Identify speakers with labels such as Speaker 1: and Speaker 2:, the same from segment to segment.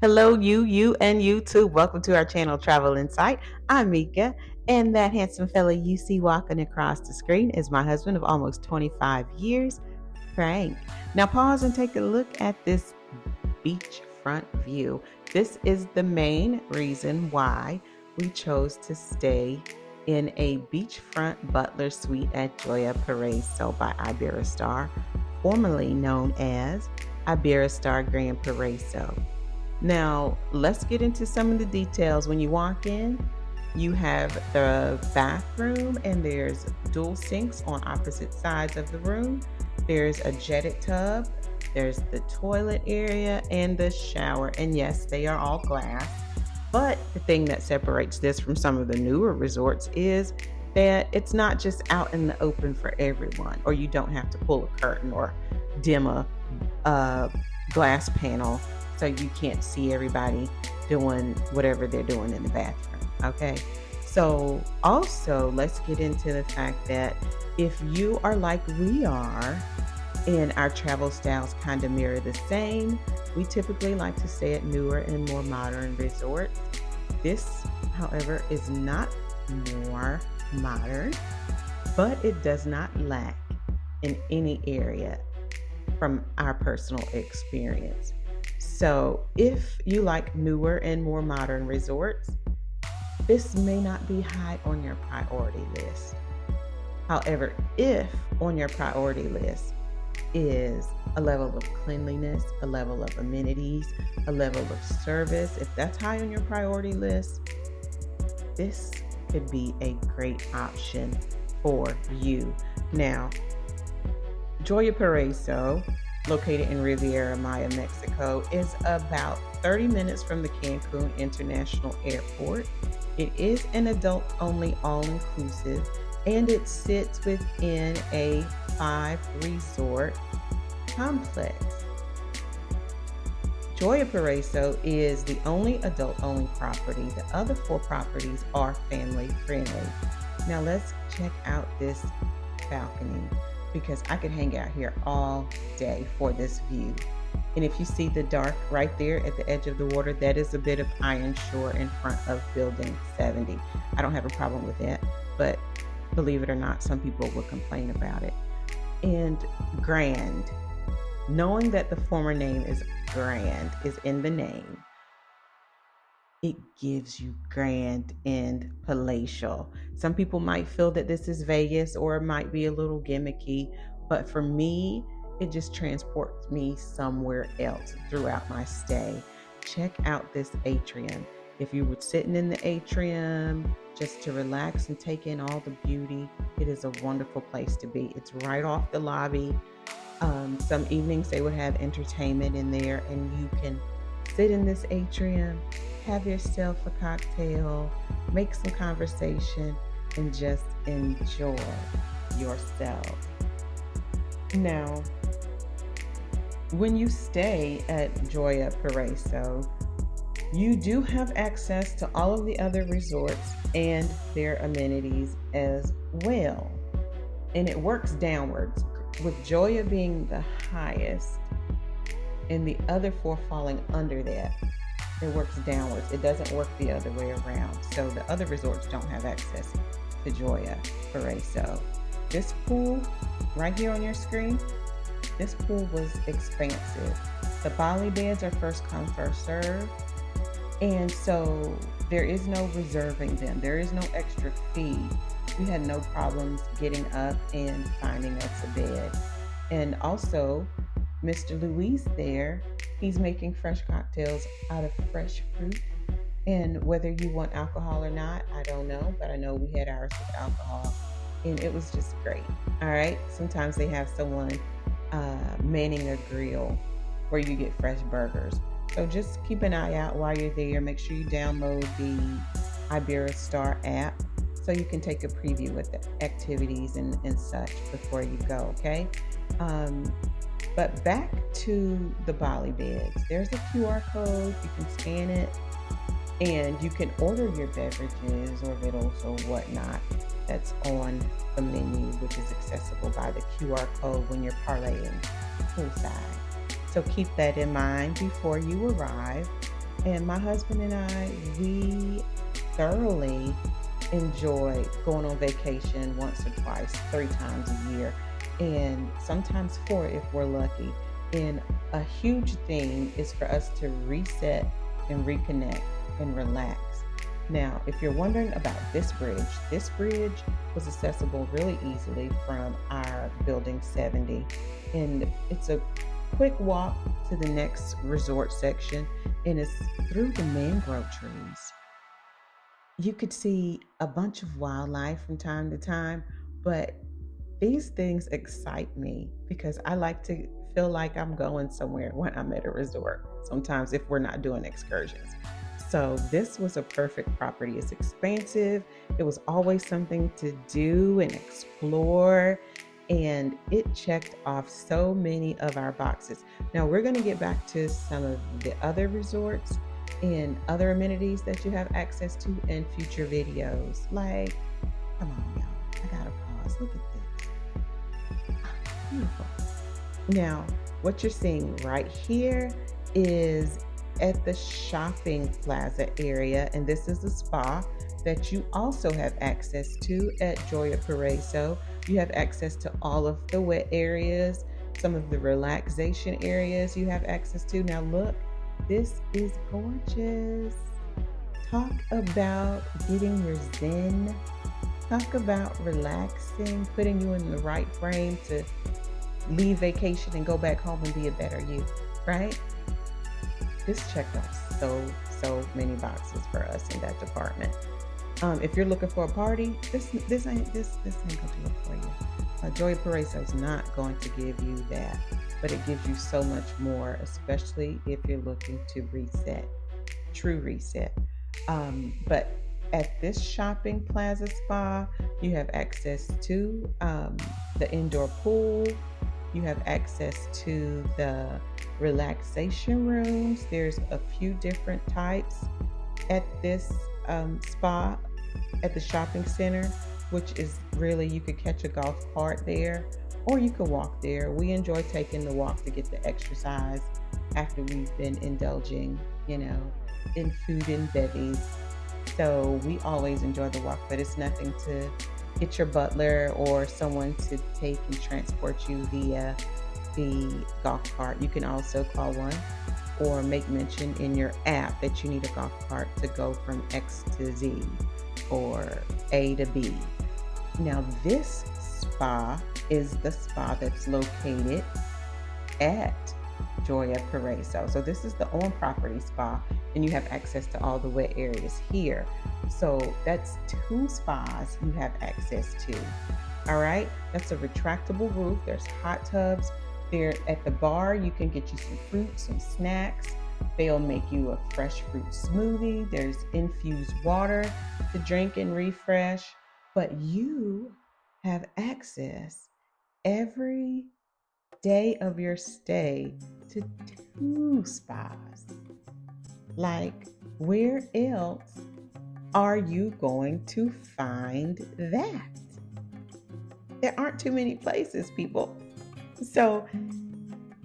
Speaker 1: Hello, and you too. Welcome to our channel, Travel Insight. I'm Mika, and that handsome fella you see walking across the screen is my husband of almost 25 years, Frank. Now, pause and take a look at this beachfront view. This is the main reason why we chose to stay in a beachfront Butler suite at JOIA Paraiso by Iberostar, formerly known as Iberostar Grand Paraiso. Now, let's get into some of the details. When you walk in, you have the bathroom, and there's dual sinks on opposite sides of the room. There's a jetted tub, there's the toilet area, and the shower. And yes, they are all glass. But the thing that separates this from some of the newer resorts is that it's not just out in the open for everyone, or you don't have to pull a curtain or dim a glass panel so you can't see everybody doing whatever they're doing in the bathroom. Okay. So, also, let's get into the fact that if you are like we are, and our travel styles kind of mirror the same, we typically like to stay at newer and more modern resorts. This, however, is not more modern, but it does not lack in any area from our personal experience. So, if you like newer and more modern resorts, this may not be high on your priority list. However, if on your priority list is a level of cleanliness, a level of amenities, a level of service, if that's high on your priority list, this could be a great option for you. Now, JOIA Paraiso, located in Riviera Maya, Mexico, is about 30 minutes from the Cancun International Airport. It is an adult-only, all-inclusive, and it sits within a 5-resort complex. JOIA Paraiso is the only adult-only property. The other 4 properties are family-friendly. Now let's check out this balcony, because I could hang out here all day for this view. And if you see the dark right there at the edge of the water, that is a bit of iron shore in front of building 70. I don't have a problem with that, but believe it or not, some people will complain about it. And grand, knowing that the former name is Grand is in the name, it gives you grand and palatial. Some people might feel that this is Vegas, or it might be a little gimmicky, but for me, it just transports me somewhere else throughout my stay. Check out this atrium. If you were sitting in the atrium just to relax and take in all the beauty, it is a wonderful place to be. It's right off the lobby. Some evenings they would have entertainment in there, and you can sit in this atrium, have yourself a cocktail, make some conversation, and just enjoy yourself. Now, when you stay at JOIA Paraiso, you do have access to all of the other resorts and their amenities as well. And it works downwards, with JOIA being the highest and the other 4 falling under that. It works downwards. It doesn't work the other way around. So the other resorts don't have access to JOIA Paraiso. This pool right here on your screen, this pool was expansive. The Bali beds are first come, first serve. And so there is no reserving them. There is no extra fee. We had no problems getting up and finding us a bed. And also, Mr. Luis there, he's making fresh cocktails out of fresh fruit. And whether you want alcohol or not, I don't know, but I know we had ours with alcohol, and it was just great. All right. Sometimes they have someone manning a grill where you get fresh burgers. So just keep an eye out while you're there. Make sure you download the Iberostar app so you can take a preview with the activities and such before you go. Okay. But back to the Bali beds. There's a QR code. You can scan it, and you can order your beverages or vittles or whatnot that's on the menu, which is accessible by the QR code when you're parlaying poolside. So keep that in mind before you arrive. And my husband and I, we thoroughly enjoy going on vacation once or twice, 3 times a year, and sometimes four if we're lucky. And a huge thing is for us to reset and reconnect and relax. Now, if you're wondering about this bridge was accessible really easily from our building 70. And it's a quick walk to the next resort section, and it's through the mangrove trees. You could see a bunch of wildlife from time to time, but these things excite me because I like to feel like I'm going somewhere when I'm at a resort, sometimes if we're not doing excursions. So this was a perfect property. It's expansive. It was always something to do and explore, and it checked off so many of our boxes. Now we're going to get back to some of the other resorts and other amenities that you have access to in future videos. Like, come on, y'all. I gotta pause. Look at this. Beautiful. Now, what you're seeing right here is at the shopping plaza area, and this is the spa that you also have access to at JOIA Paraiso. You have access to all of the wet areas, some of the relaxation areas you have access to. Now look, this is gorgeous. Talk about getting your zen. Talk about relaxing, putting you in the right frame to leave vacation and go back home and be a better you, right? This checked off so many boxes for us in that department. If you're looking for a party, this ain't gonna do it for you. JOIA Paraiso is not going to give you that, but it gives you so much more, especially if you're looking to reset, true reset. But at this shopping plaza spa, you have access to the indoor pool. You have access to the relaxation rooms. There's a few different types at this spa at the shopping center, which is really, you could catch a golf cart there or you could walk there. We enjoy taking the walk to get the exercise after we've been indulging, in food and bevies. So we always enjoy the walk, but it's nothing to get your butler or someone to take and transport you via the golf cart. You can also call one or make mention in your app that you need a golf cart to go from X to Z or A to B. Now this spa is the spa that's located at JOIA Paraiso. So this is the on-property spa, and you have access to all the wet areas here. So that's 2 spas you have access to. All right, that's a retractable roof. There's hot tubs. There at the bar, you can get you some fruit, some snacks. They'll make you a fresh fruit smoothie. There's infused water to drink and refresh. But you have access every day of your stay to 2 spas. Like, where else are you going to find that? There aren't too many places, people. So,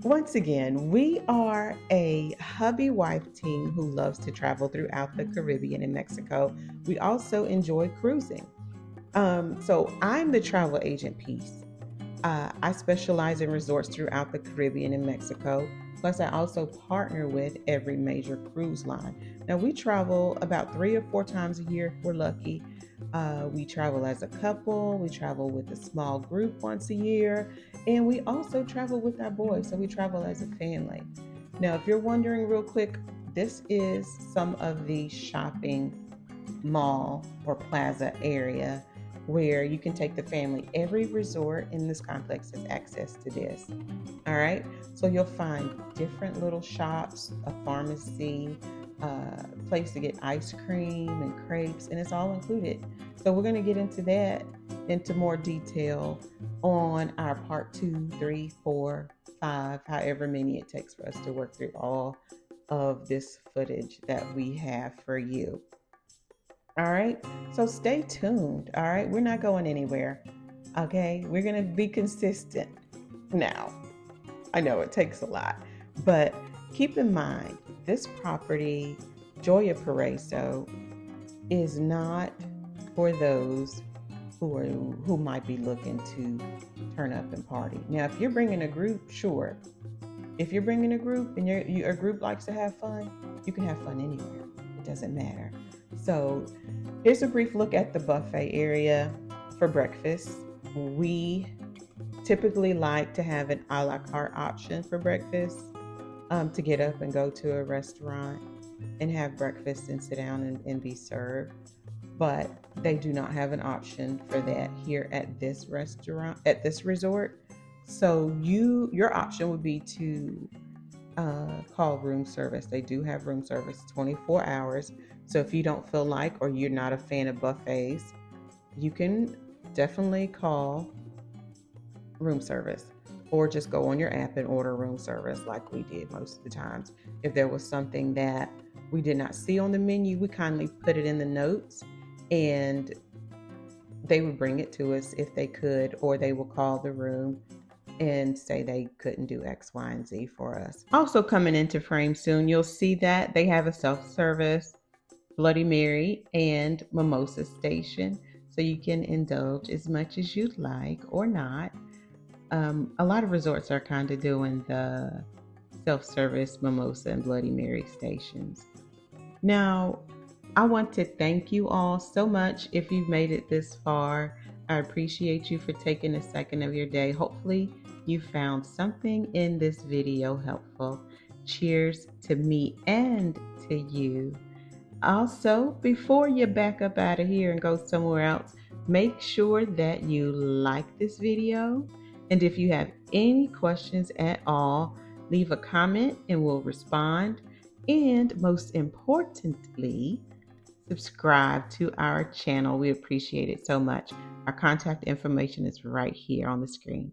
Speaker 1: once again, we are a hubby-wife team who loves to travel throughout the Caribbean and Mexico. We also enjoy cruising. So I'm the travel agent piece. I specialize in resorts throughout the Caribbean and Mexico. Plus, I also partner with every major cruise line. Now, we travel about 3 or 4 times a year if we're lucky. We travel as a couple. We travel with a small group once a year. And we also travel with our boys. So we travel as a family. Now, if you're wondering real quick, this is some of the shopping mall or plaza area where you can take the family. Every resort in this complex has access to this. All right. So you'll find different little shops, a pharmacy, a place to get ice cream and crepes, and it's all included. So we're going to get into more detail on our part 2, 3, 4, 5, however many it takes for us to work through all of this footage that we have for you. All right, so stay tuned. All right, we're not going anywhere. Okay, we're going to be consistent. Now, I know it takes a lot, but keep in mind, this property JOIA Paraiso is not for those who might be looking to turn up and party. Now, if you're bringing a group, sure. If you're bringing a group and your group likes to have fun, you can have fun anywhere. It doesn't matter. So here's a brief look at the buffet area for breakfast. We typically like to have an a la carte option for breakfast, to get up and go to a restaurant and have breakfast and sit down and be served. But they do not have an option for that here at this restaurant, at this resort. So your option would be to call room service. They do have room service 24 hours. So if you don't feel like, or you're not a fan of buffets, you can definitely call room service, or just go on your app and order room service like we did most of the times. If there was something that we did not see on the menu, we kindly put it in the notes and they would bring it to us if they could, or they will call the room and say they couldn't do X, Y, and Z for us. Also coming into frame soon, you'll see that they have a self-service Bloody Mary and mimosa station, so you can indulge as much as you'd like or not. A lot of resorts are kind of doing the self-service mimosa and Bloody Mary stations. Now, I want to thank you all so much if you've made it this far. I appreciate you for taking a second of your day. Hopefully you found something in this video helpful. Cheers to me and to you. Also, before you back up out of here and go somewhere else, make sure that you like this video. And if you have any questions at all, leave a comment and we'll respond. And most importantly, subscribe to our channel. We appreciate it so much. Our contact information is right here on the screen.